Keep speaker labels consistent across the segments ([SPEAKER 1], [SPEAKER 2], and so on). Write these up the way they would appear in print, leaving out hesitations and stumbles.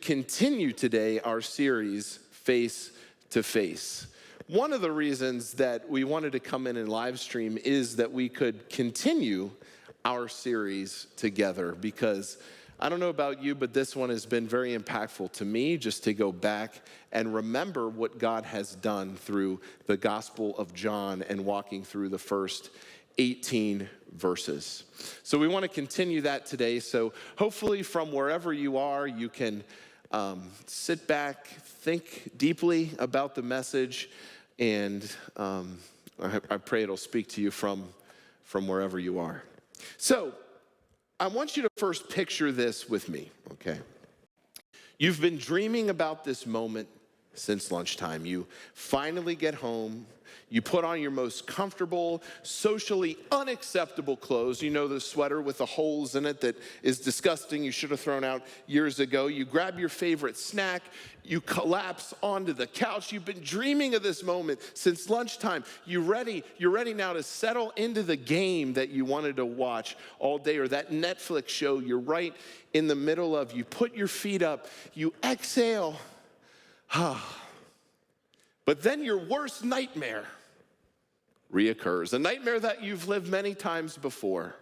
[SPEAKER 1] continue today our series, Face to Face. One of the reasons that we wanted to come in and live stream is that we could continue our series together, because I don't know about you, but this one has been very impactful to me, just to go back and remember what God has done through the Gospel of John and walking through the first 18 verses. So we want to continue that today. So hopefully from wherever you are, you can sit back, think deeply about the message, and I pray it'll speak to you from wherever you are. So I want you to first picture this with me, okay? You've been dreaming about this moment since lunchtime. You finally get home. You put on your most comfortable, socially unacceptable clothes. You know, the sweater with the holes in it that is disgusting, you should have thrown out years ago. You grab your favorite snack. You collapse onto the couch. You've been dreaming of this moment since lunchtime. You're ready now to settle into the game that you wanted to watch all day, or that Netflix show you're right in the middle of. You put your feet up. You exhale. But then your worst nightmare reoccurs, a nightmare that you've lived many times before.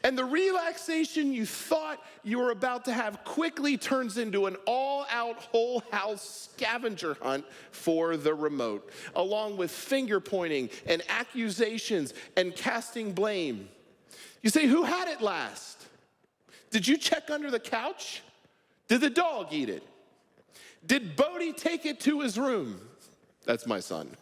[SPEAKER 1] And the relaxation you thought you were about to have quickly turns into an all-out whole house scavenger hunt for the remote, along with finger pointing and accusations and casting blame. You say, who had it last? Did you check under the couch? Did the dog eat it? Did Bodie take it to his room? That's my son.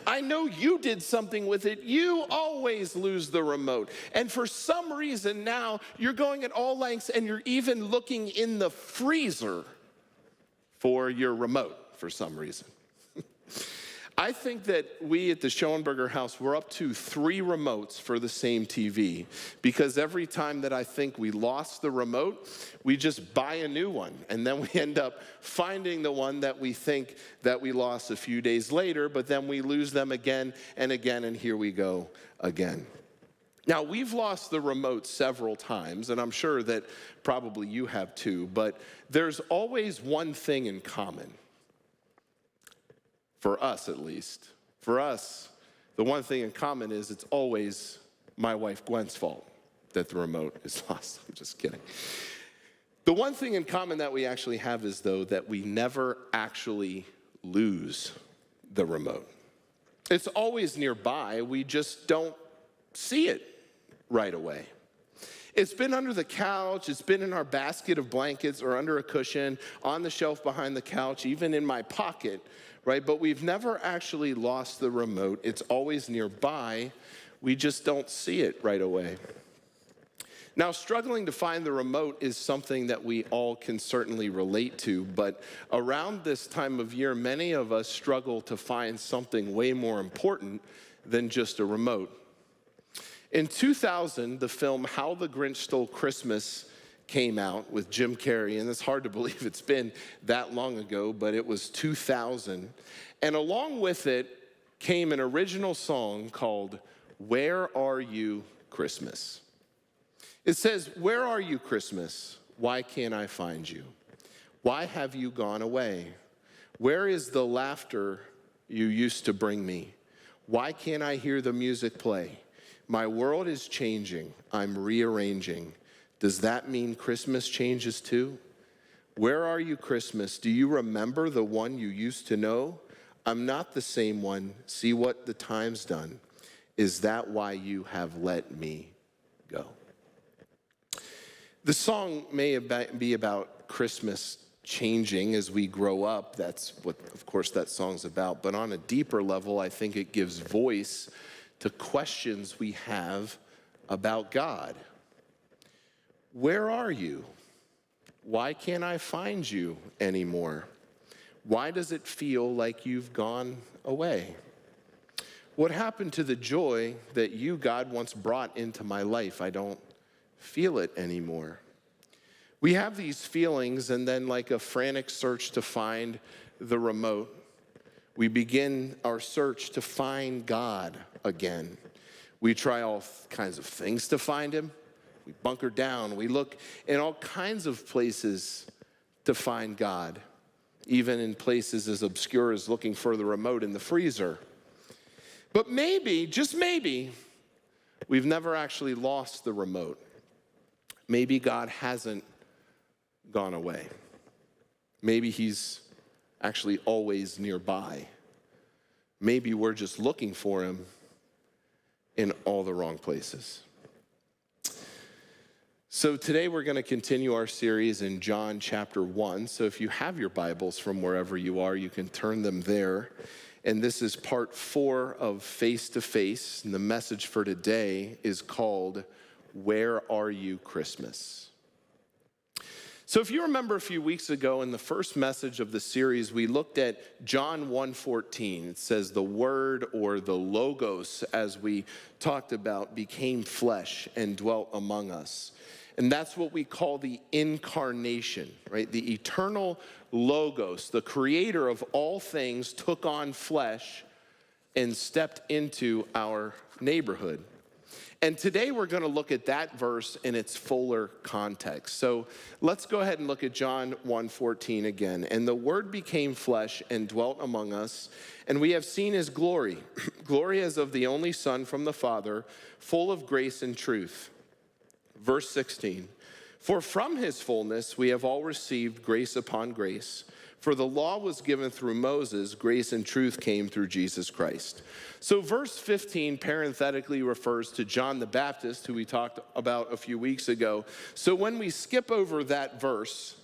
[SPEAKER 1] I know you did something with it. You always lose the remote. And for some reason now, you're going at all lengths and you're even looking in the freezer for your remote for some reason. I think that we at the Schoenberger house, we're up to 3 remotes for the same TV, because every time that I think we lost the remote, we just buy a new one, and then we end up finding the one that we think that we lost a few days later, but then we lose them again and again, and here we go again. Now, we've lost the remote several times, and I'm sure that probably you have too, but there's always one thing in common. For us, at least. For us, the one thing in common is it's always my wife Gwen's fault that the remote is lost. I'm just kidding. The one thing in common that we actually have is, though, that we never actually lose the remote. It's always nearby. We just don't see it right away. It's been under the couch, it's been in our basket of blankets or under a cushion, on the shelf behind the couch, even in my pocket, right? But we've never actually lost the remote. It's always nearby. We just don't see it right away. Now, struggling to find the remote is something that we all can certainly relate to, but around this time of year, many of us struggle to find something way more important than just a remote. In 2000, the film How the Grinch Stole Christmas came out with Jim Carrey, and it's hard to believe it's been that long ago, but it was 2000. And along with it came an original song called Where Are You, Christmas? It says, where are you, Christmas? Why can't I find you? Why have you gone away? Where is the laughter you used to bring me? Why can't I hear the music play? My world is changing. I'm rearranging. Does that mean Christmas changes too? Where are you, Christmas? Do you remember the one you used to know? I'm not the same one. See what the time's done. Is that why you have let me go? The song may be about Christmas changing as we grow up. That's what, of course, that song's about. But on a deeper level, I think it gives voice to questions we have about God. Where are you? Why can't I find you anymore? Why does it feel like you've gone away? What happened to the joy that you, God, once brought into my life? I don't feel it anymore. We have these feelings, and then like a frantic search to find the remote, we begin our search to find God again. We try all kinds of things to find him. We bunker down. We look in all kinds of places to find God, even in places as obscure as looking for the remote in the freezer. But maybe, just maybe, we've never actually lost the remote. Maybe God hasn't gone away. Maybe he's actually always nearby. Maybe we're just looking for him in all the wrong places. So today we're going to continue our series in John chapter 1. So if you have your Bibles from wherever you are, you can turn them there. And this is part 4 of Face to Face. And the message for today is called, Where Are You, Christmas? So if you remember a few weeks ago in the first message of the series, we looked at John 1:14. It says the Word, or the Logos, as we talked about, became flesh and dwelt among us. And that's what we call the incarnation, right? The eternal Logos, the creator of all things, took on flesh and stepped into our neighborhood. And today we're going to look at that verse in its fuller context. So let's go ahead and look at John 1:14 again. And the Word became flesh and dwelt among us, and we have seen his glory, glory as of the only Son from the Father, full of grace and truth. Verse 16, for from his fullness we have all received grace upon grace. For the law was given through Moses, grace and truth came through Jesus Christ. So verse 15 parenthetically refers to John the Baptist, who we talked about a few weeks ago. So when we skip over that verse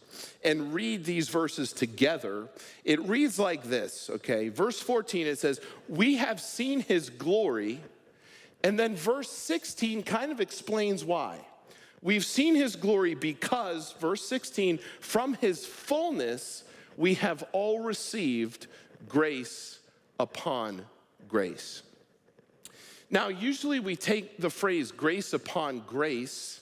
[SPEAKER 1] and read these verses together, it reads like this, okay? Verse 14, it says, we have seen his glory. And then verse 16 kind of explains why. We've seen his glory because, verse 16, from his fullness, we have all received grace upon grace. Now, usually we take the phrase grace upon grace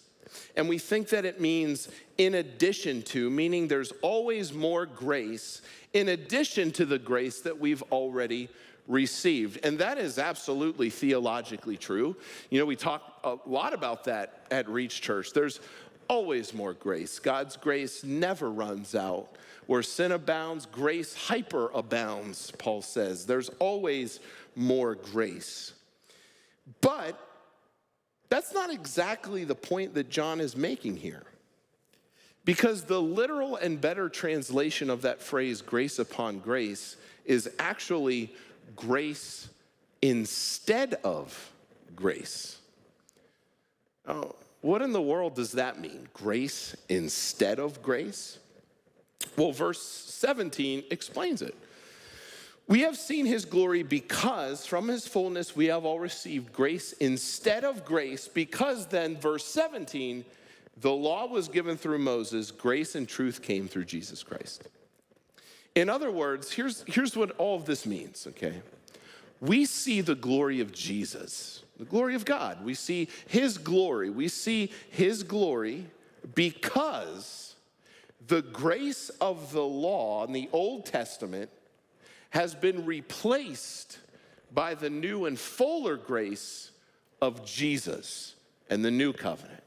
[SPEAKER 1] and we think that it means in addition to, meaning there's always more grace in addition to the grace that we've already received. And that is absolutely theologically true. You know, we talk a lot about that at Reach Church. There's always more grace. God's grace never runs out. Where sin abounds, grace hyperabounds, Paul says. There's always more grace. But that's not exactly the point that John is making here. Because the literal and better translation of that phrase, grace upon grace, is actually grace instead of grace. Oh, what in the world does that mean? Grace instead of grace? Well, verse 17 explains it. We have seen his glory because from his fullness we have all received grace instead of grace, because then, verse 17, the law was given through Moses, grace and truth came through Jesus Christ. In other words, here's what all of this means, okay? We see the glory of Jesus, the glory of God. We see his glory. We see his glory because the grace of the law in the Old Testament has been replaced by the new and fuller grace of Jesus and the new covenant.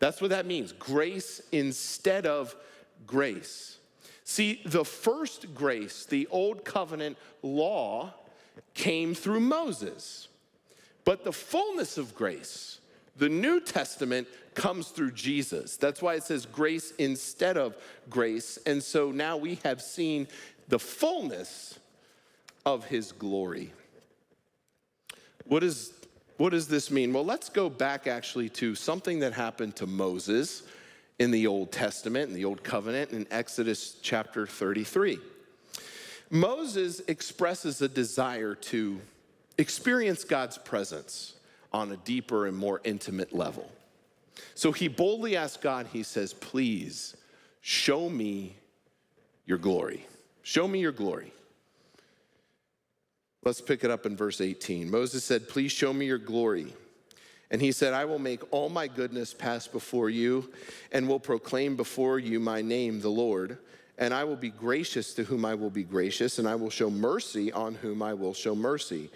[SPEAKER 1] That's what that means, grace instead of grace. See, the first grace, the Old Covenant law, came through Moses. But the fullness of grace, the New Testament, comes through Jesus. That's why it says grace instead of grace. And so now we have seen the fullness of his glory. What does this mean? Well, let's go back actually to something that happened to Moses in the Old Testament, in the Old Covenant, in Exodus chapter 33. Moses expresses a desire to experience God's presence on a deeper and more intimate level. So he boldly asks God, he says, please show me your glory. Show me your glory. Let's pick it up in verse 18. Moses said, please show me your glory. And he said, I will make all my goodness pass before you and will proclaim before you my name, the Lord. And I will be gracious to whom I will be gracious, and I will show mercy on whom I will show mercy.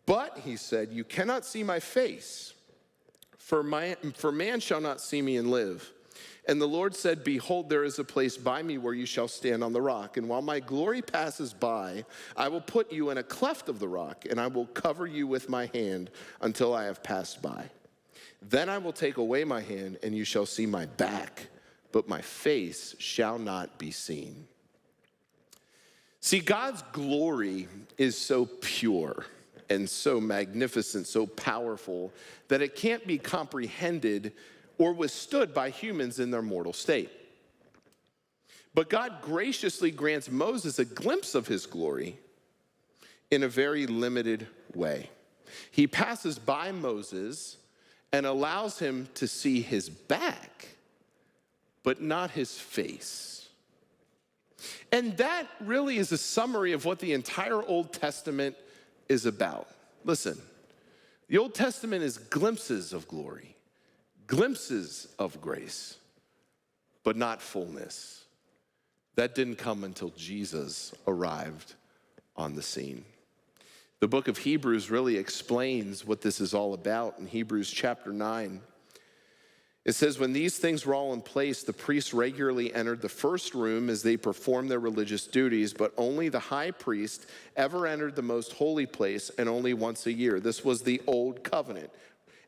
[SPEAKER 1] But, he said, you cannot see my face, for man shall not see me and live. And the Lord said, behold, there is a place by me where you shall stand on the rock. And while my glory passes by, I will put you in a cleft of the rock, and I will cover you with my hand until I have passed by. Then I will take away my hand, and you shall see my back, but my face shall not be seen. See, God's glory is so pure and so magnificent, so powerful, that it can't be comprehended or withstood by humans in their mortal state. But God graciously grants Moses a glimpse of his glory in a very limited way. He passes by Moses and allows him to see his back, but not his face. And that really is a summary of what the entire Old Testament is about. Listen, the Old Testament is glimpses of glory, glimpses of grace, but not fullness. That didn't come until Jesus arrived on the scene. The book of Hebrews really explains what this is all about. In Hebrews chapter 9, it says, when these things were all in place, the priests regularly entered the first room as they performed their religious duties, but only the high priest ever entered the most holy place, and only once a year. This was the old covenant.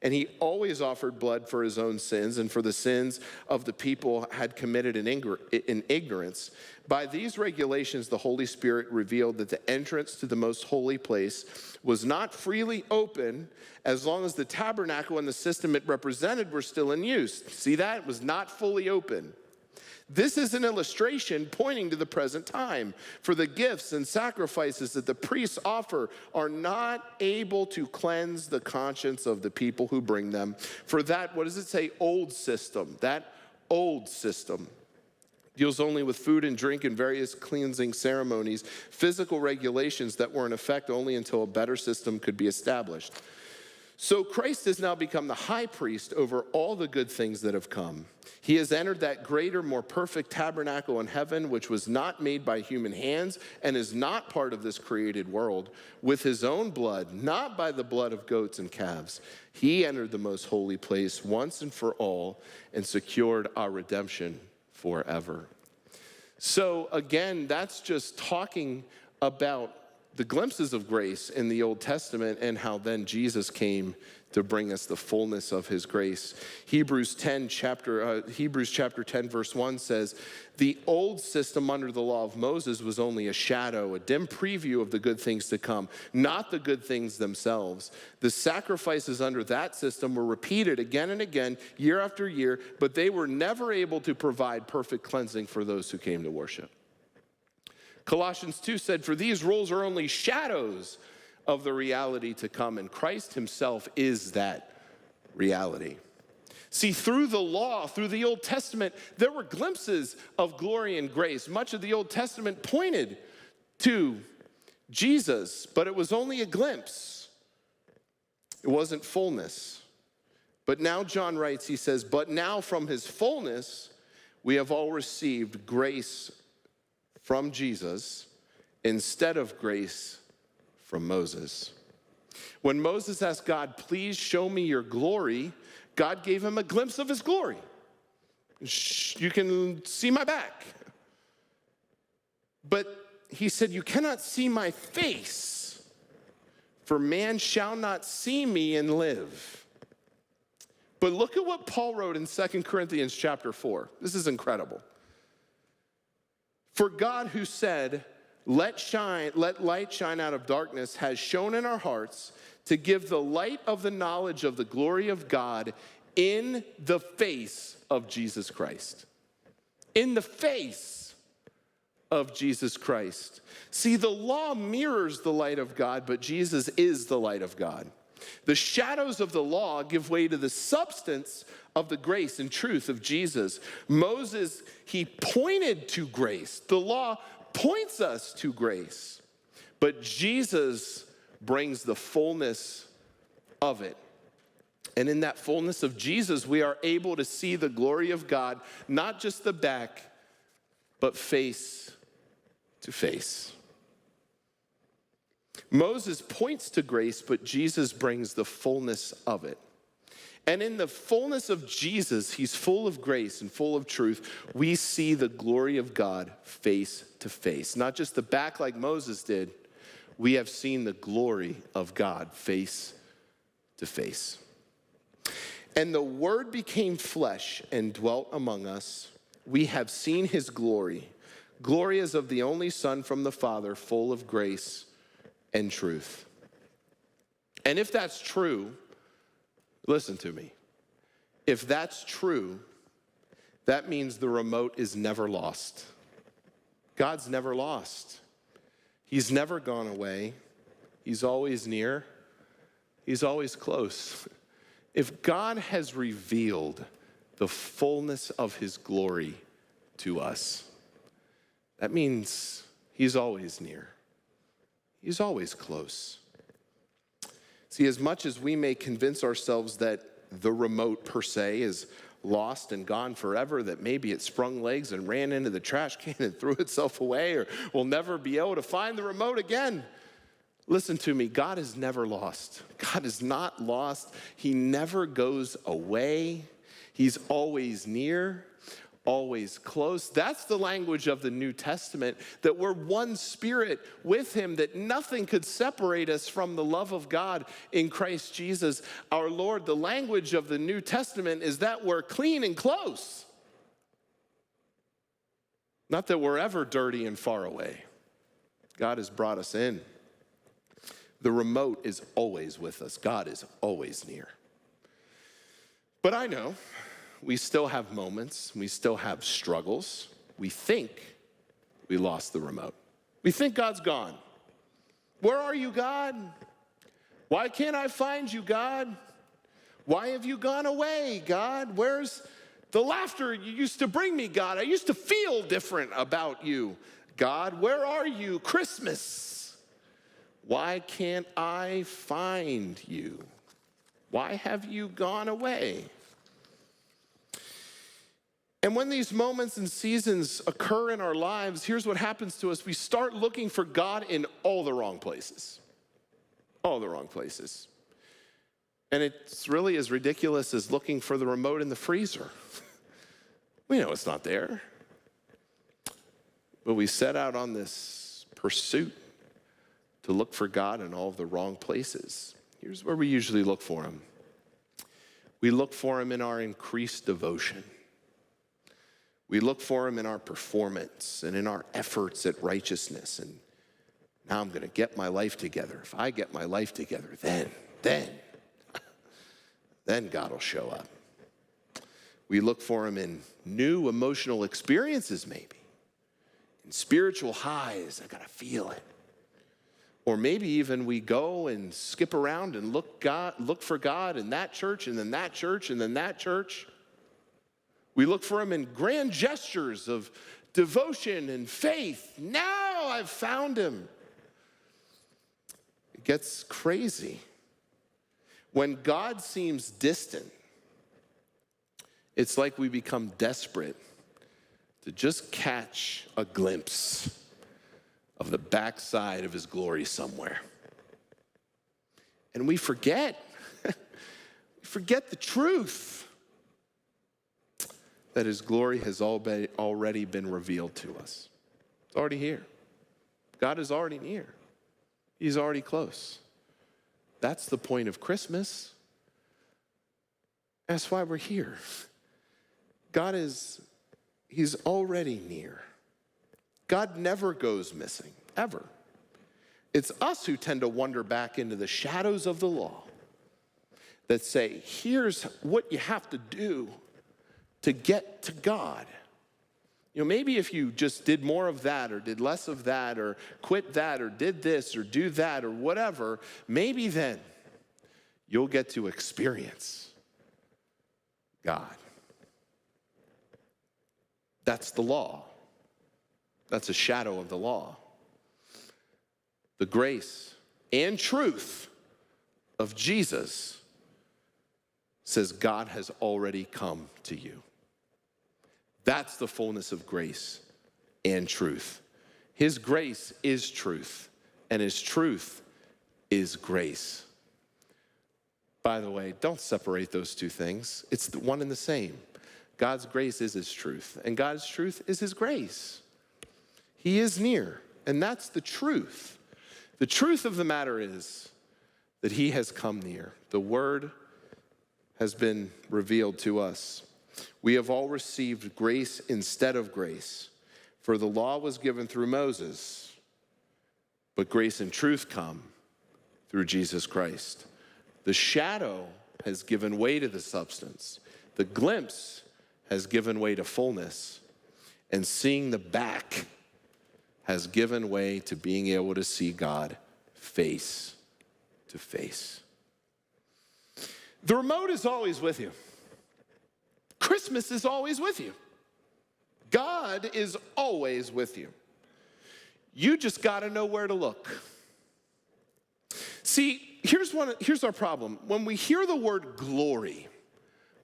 [SPEAKER 1] And he always offered blood for his own sins and for the sins of the people had committed in ignorance. By these regulations, the Holy Spirit revealed that the entrance to the most holy place was not freely open as long as the tabernacle and the system it represented were still in use. See that? It was not fully open. This is an illustration pointing to the present time. For the gifts and sacrifices that the priests offer are not able to cleanse the conscience of the people who bring them. For that, what does it say? Old system. That old system deals only with food and drink and various cleansing ceremonies, physical regulations that were in effect only until a better system could be established. So Christ has now become the high priest over all the good things that have come. He has entered that greater, more perfect tabernacle in heaven, which was not made by human hands and is not part of this created world. With his own blood, not by the blood of goats and calves, he entered the most holy place once and for all and secured our redemption forever. So again, that's just talking about the glimpses of grace in the Old Testament and how then Jesus came to bring us the fullness of his grace. Hebrews chapter 10 verse 1 says, the old system under the law of Moses was only a shadow, a dim preview of the good things to come, not the good things themselves. The sacrifices under that system were repeated again and again, year after year, but they were never able to provide perfect cleansing for those who came to worship. Colossians 2 said, for these rules are only shadows of the reality to come, and Christ himself is that reality. See, through the law, through the Old Testament, there were glimpses of glory and grace. Much of the Old Testament pointed to Jesus, but it was only a glimpse. It wasn't fullness. But now John writes, he says, but now from his fullness, we have all received grace from Jesus instead of grace from Moses. When Moses asked God, please show me your glory, God gave him a glimpse of his glory. You can see my back. But he said, you cannot see my face, for man shall not see me and live. But look at what Paul wrote in 2 Corinthians chapter 4. This is incredible. For God who said, let light shine out of darkness, has shone in our hearts to give the light of the knowledge of the glory of God in the face of Jesus Christ. In the face of Jesus Christ. See, the law mirrors the light of God, but Jesus is the light of God. The shadows of the law give way to the substance of the grace and truth of Jesus. Moses, he pointed to grace. The law points us to grace. But Jesus brings the fullness of it. And in that fullness of Jesus, we are able to see the glory of God, not just the back, but face to face. Moses points to grace, but Jesus brings the fullness of it. And in the fullness of Jesus, he's full of grace and full of truth. We see the glory of God face to face. Not just the back like Moses did. We have seen the glory of God face to face. And the Word became flesh and dwelt among us. We have seen his glory. Glory as of the only Son from the Father, full of grace and truth. And if that's true, listen to me. If that's true, that means the remote is never lost. God's never lost. He's never gone away. He's always near. He's always close. If God has revealed the fullness of his glory to us, that means he's always near. He's always close. See, as much as we may convince ourselves that the remote per se is lost and gone forever, that maybe it sprung legs and ran into the trash can and threw itself away, or we'll never be able to find the remote again. Listen to me, God is never lost. God is not lost. He never goes away. He's always near, always close. That's the language of the New Testament, that we're one spirit with him, that nothing could separate us from the love of God in Christ Jesus our Lord. The language of the New Testament is that we're clean and close. Not that we're ever dirty and far away. God has brought us in. The remote is always with us. God is always near. But I know we still have moments, we still have struggles. We think we lost the remote. We think God's gone. Where are you, God? Why can't I find you, God? Why have you gone away, God? Where's the laughter you used to bring me, God? I used to feel different about you, God. Where are you? Christmas. Why can't I find you? Why have you gone away? And when these moments and seasons occur in our lives, here's what happens to us. We start looking for God in all the wrong places. All the wrong places. And it's really as ridiculous as looking for the remote in the freezer. We know it's not there. But we set out on this pursuit to look for God in all the wrong places. Here's where we usually look for him. We look for him in our increased devotion. We look for him in our performance and in our efforts at righteousness. And now I'm going to get my life together. If I get my life together, then God will show up. We look for him in new emotional experiences, maybe. In spiritual highs, I got to feel it. Or maybe even we go and skip around and look for God in that church, and then that church, and then that church. We look for him in grand gestures of devotion and faith. Now I've found him. It gets crazy. When God seems distant, it's like we become desperate to just catch a glimpse of the backside of his glory somewhere. And we forget. We forget the truth. That his glory has already been revealed to us. It's already here. God is already near. He's already close. That's the point of Christmas. That's why we're here. He's already near. God never goes missing, ever. It's us who tend to wander back into the shadows of the law that say, here's what you have to do to get to God. You know, maybe if you just did more of that or did less of that or quit that or did this or do that or whatever, maybe then you'll get to experience God. That's the law. That's a shadow of the law. The grace and truth of Jesus says God has already come to you. That's the fullness of grace and truth. His grace is truth, and his truth is grace. By the way, don't separate those two things. It's the one and the same. God's grace is his truth, and God's truth is his grace. He is near, and that's the truth. The truth of the matter is that he has come near. The word has been revealed to us. We have all received grace instead of grace, for the law was given through Moses, but grace and truth come through Jesus Christ. The shadow has given way to the substance. The glimpse has given way to fullness. And seeing the back has given way to being able to see God face to face. The remote is always with you. Christmas is always with you. God is always with you. You just got to know where to look. See, here's our problem. When we hear the word glory,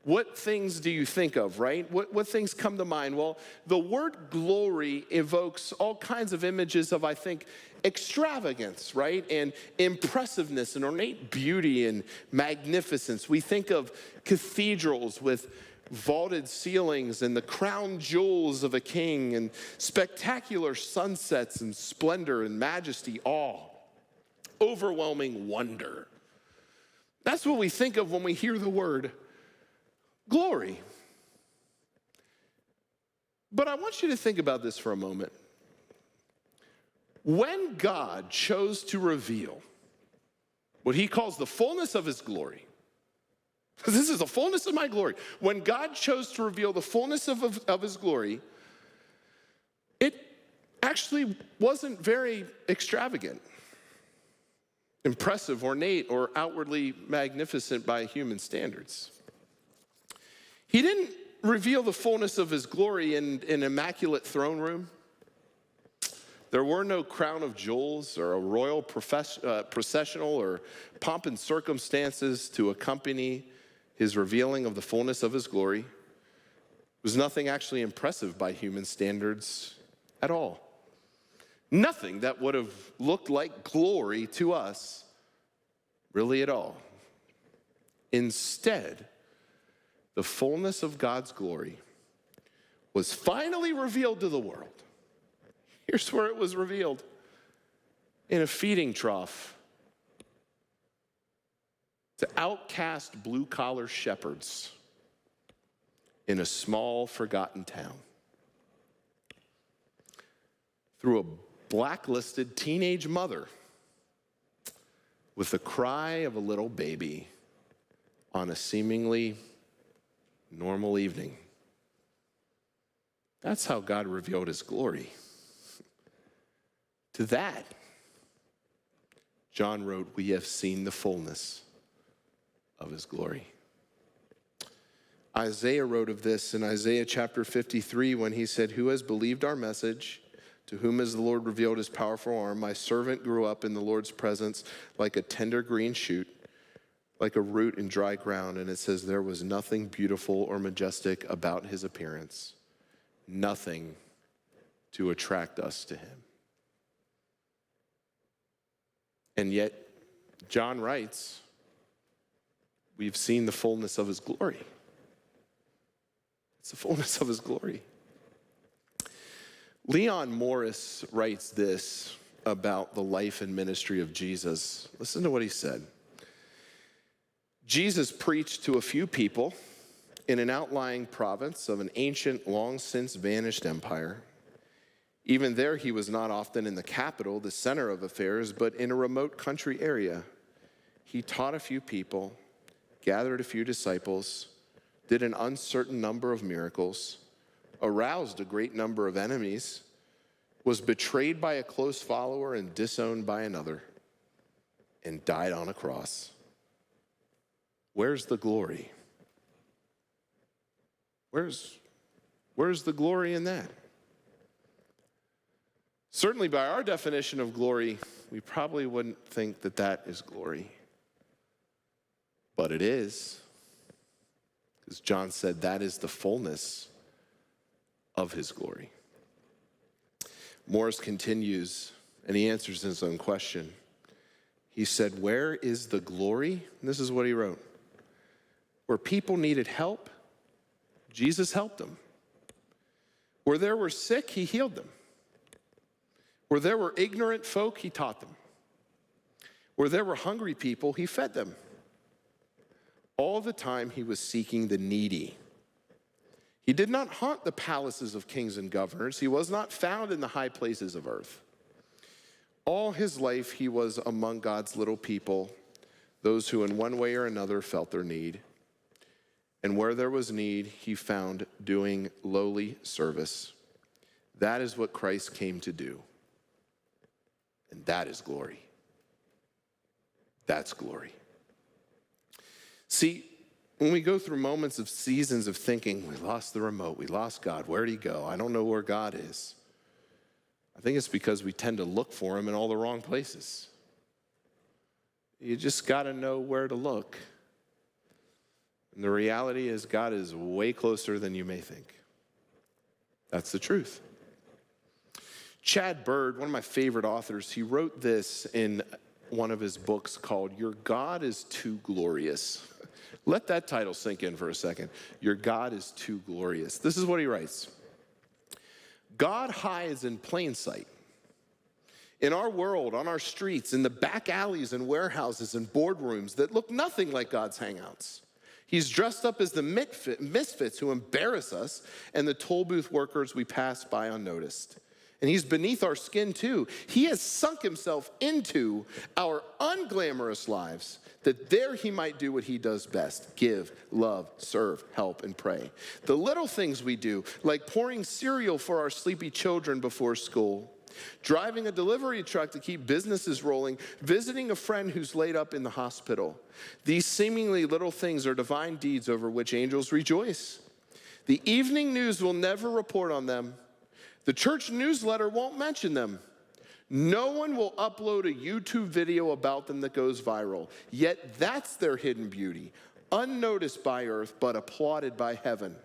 [SPEAKER 1] what things do you think of, right? What things come to mind? Well, the word glory evokes all kinds of images of, I think, extravagance, right? And impressiveness and ornate beauty and magnificence. We think of cathedrals with vaulted ceilings and the crown jewels of a king and spectacular sunsets and splendor and majesty, awe, overwhelming wonder. That's what we think of when we hear the word glory. But I want you to think about this for a moment. When God chose to reveal what he calls the fullness of his glory, this is the fullness of my glory. When God chose to reveal the fullness of his glory, it actually wasn't very extravagant, impressive, ornate, or outwardly magnificent by human standards. He didn't reveal the fullness of his glory in an immaculate throne room. There were no crown of jewels or a royal processional or pomp and circumstances to accompany his revealing of the fullness of his glory. It was nothing actually impressive by human standards at all. Nothing that would have looked like glory to us, really at all. Instead, the fullness of God's glory was finally revealed to the world. Here's where it was revealed: in a feeding trough to outcast blue-collar shepherds in a small, forgotten town. Through a blacklisted teenage mother with the cry of a little baby on a seemingly normal evening. That's how God revealed his glory. To that, John wrote, "We have seen the fullness of his glory." Isaiah wrote of this in Isaiah chapter 53 when he said, "Who has believed our message? To whom has the Lord revealed his powerful arm? My servant grew up in the Lord's presence like a tender green shoot, like a root in dry ground." And it says, there was nothing beautiful or majestic about his appearance, nothing to attract us to him. And yet, John writes, we've seen the fullness of his glory. It's the fullness of his glory. Leon Morris writes this about the life and ministry of Jesus. Listen to what he said. Jesus preached to a few people in an outlying province of an ancient, long since vanished empire. Even there, he was not often in the capital, the center of affairs, but in a remote country area. He taught a few people, gathered a few disciples, did an uncertain number of miracles, aroused a great number of enemies, was betrayed by a close follower and disowned by another, and died on a cross. Where's the glory? Where's the glory in that? Certainly by our definition of glory, we probably wouldn't think that that is glory. But it is. Because John said that is the fullness of his glory. Morris continues, and he answers his own question. He said, where is the glory? And this is what he wrote. Where people needed help, Jesus helped them. Where there were sick, he healed them. Where there were ignorant folk, he taught them. Where there were hungry people, he fed them. All the time he was seeking the needy. He did not haunt the palaces of kings and governors. He was not found in the high places of earth. All his life he was among God's little people, those who in one way or another felt their need. And where there was need, he found doing lowly service. That is what Christ came to do. And that is glory. That's glory. See, when we go through moments of seasons of thinking, we lost the remote, we lost God, where'd he go? I don't know where God is. I think it's because we tend to look for him in all the wrong places. You just got to know where to look. And the reality is God is way closer than you may think. That's the truth. Chad Bird, one of my favorite authors, he wrote this in one of his books called Your God is Too Glorious. Let that title sink in for a second. Your God is too glorious. This is what he writes. God hides in plain sight. In our world, on our streets, in the back alleys and warehouses and boardrooms that look nothing like God's hangouts. He's dressed up as the misfits who embarrass us and the toll booth workers we pass by unnoticed. And he's beneath our skin too. He has sunk himself into our unglamorous lives that there he might do what he does best: give, love, serve, help, and pray. The little things we do, like pouring cereal for our sleepy children before school, driving a delivery truck to keep businesses rolling, visiting a friend who's laid up in the hospital. These seemingly little things are divine deeds over which angels rejoice. The evening news will never report on them. The church newsletter won't mention them. No one will upload a YouTube video about them that goes viral. Yet that's their hidden beauty, unnoticed by earth, but applauded by heaven.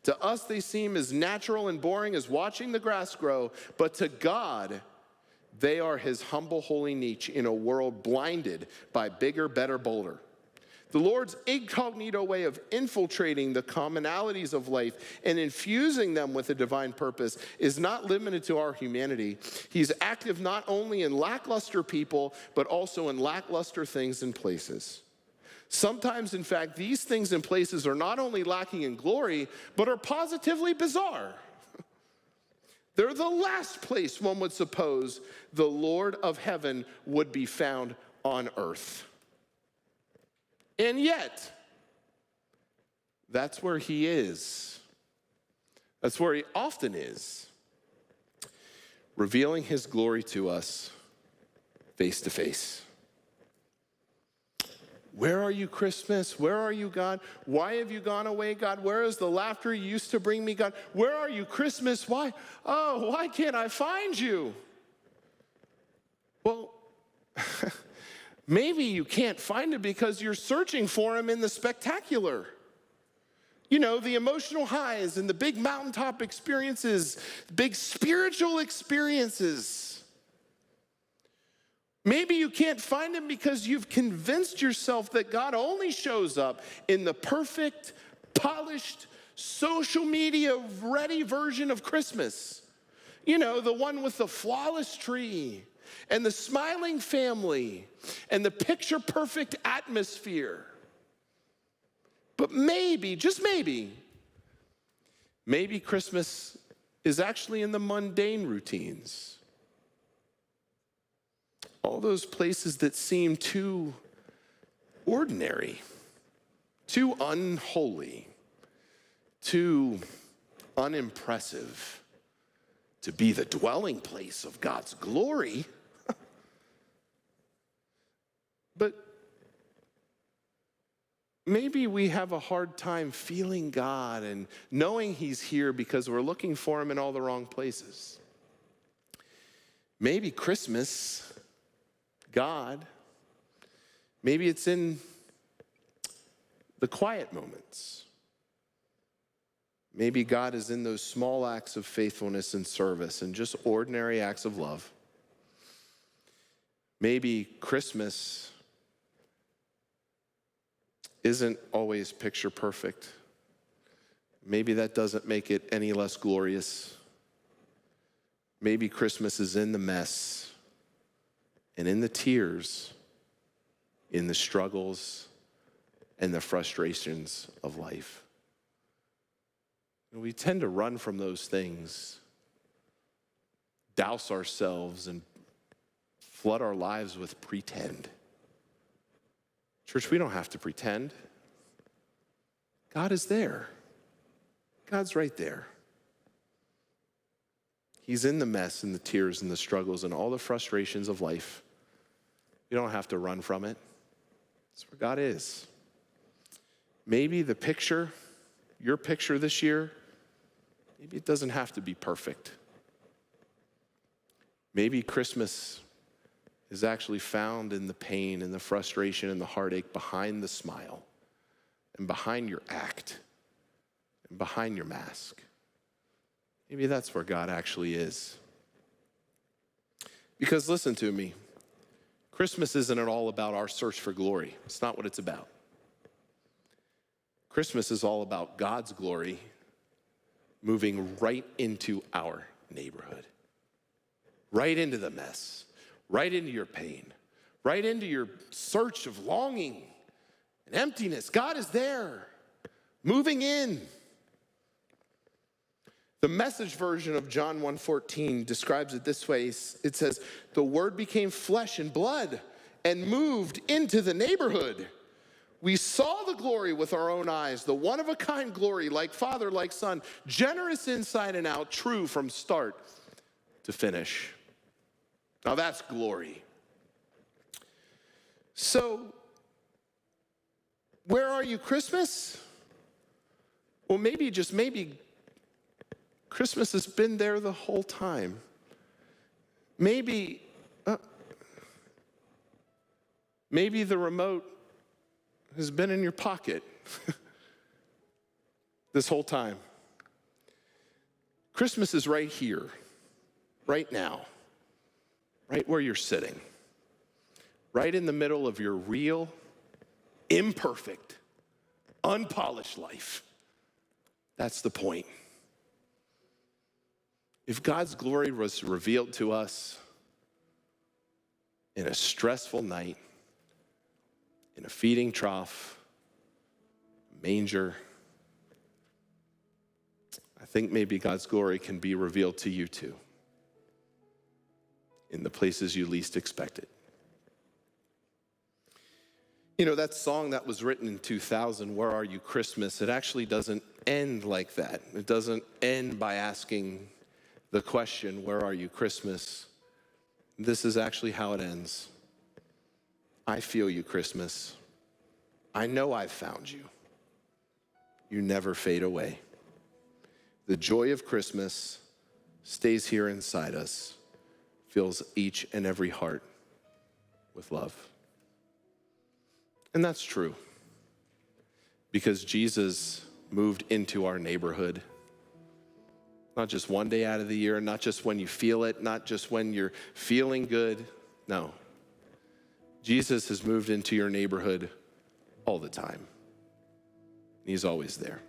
[SPEAKER 1] To us, they seem as natural and boring as watching the grass grow, but to God, they are his humble, holy niche in a world blinded by bigger, better, bolder. The Lord's incognito way of infiltrating the commonalities of life and infusing them with a divine purpose is not limited to our humanity. He's active not only in lackluster people, but also in lackluster things and places. Sometimes, in fact, these things and places are not only lacking in glory, but are positively bizarre. They're the last place one would suppose the Lord of heaven would be found on earth. And yet, that's where he is. That's where he often is, revealing his glory to us face to face. Where are you, Christmas? Where are you, God? Why have you gone away, God? Where is the laughter you used to bring me, God? Where are you, Christmas? Why? Oh, why can't I find you? Well, maybe you can't find him because you're searching for him in the spectacular. You know, the emotional highs and the big mountaintop experiences, big spiritual experiences. Maybe you can't find him because you've convinced yourself that God only shows up in the perfect, polished, social media ready version of Christmas. You know, the one with the flawless tree and the smiling family and the picture perfect atmosphere. But maybe, just maybe Christmas is actually in the mundane routines. All those places that seem too ordinary, too unholy, too unimpressive to be the dwelling place of God's glory. But maybe we have a hard time feeling God and knowing he's here because we're looking for him in all the wrong places. Maybe Christmas, God, maybe it's in the quiet moments. Maybe God is in those small acts of faithfulness and service and just ordinary acts of love. Maybe Christmas isn't always picture perfect. Maybe that doesn't make it any less glorious. Maybe Christmas is in the mess and in the tears, in the struggles and the frustrations of life. And we tend to run from those things, douse ourselves, and flood our lives with pretend. Church, we don't have to pretend. God is there. God's right there. He's in the mess and the tears and the struggles and all the frustrations of life. You don't have to run from it. That's where God is. Maybe the picture, your picture this year, maybe it doesn't have to be perfect. Maybe Christmas is actually found in the pain and the frustration and the heartache behind the smile and behind your act and behind your mask. Maybe that's where God actually is. Because listen to me, Christmas isn't at all about our search for glory. It's not what it's about. Christmas is all about God's glory moving right into our neighborhood, right into the mess, right into your pain, right into your search of longing and emptiness. God is there, moving in. The Message version of John 1:14 describes it this way. It says, "The Word became flesh and blood and moved into the neighborhood. We saw the glory with our own eyes, the one-of-a-kind glory, like Father, like Son, generous inside and out, true from start to finish." Now that's glory. So, where are you, Christmas? Well, maybe, just maybe, Christmas has been there the whole time. Maybe the remote has been in your pocket this whole time. Christmas is right here, right now, right where you're sitting, right in the middle of your real, imperfect, unpolished life. That's the point. If God's glory was revealed to us in a stressful night, in a feeding trough, manger, I think maybe God's glory can be revealed to you too, in the places you least expect it. You know, that song that was written in 2000, "Where Are You, Christmas?" It actually doesn't end like that. It doesn't end by asking the question, "Where are you, Christmas?" This is actually how it ends. "I feel you, Christmas. I know I've found you. You never fade away. The joy of Christmas stays here inside us, fills each and every heart with love." And that's true, because Jesus moved into our neighborhood. Not just one day out of the year, not just when you feel it, not just when you're feeling good. No. Jesus has moved into your neighborhood all the time. He's always there.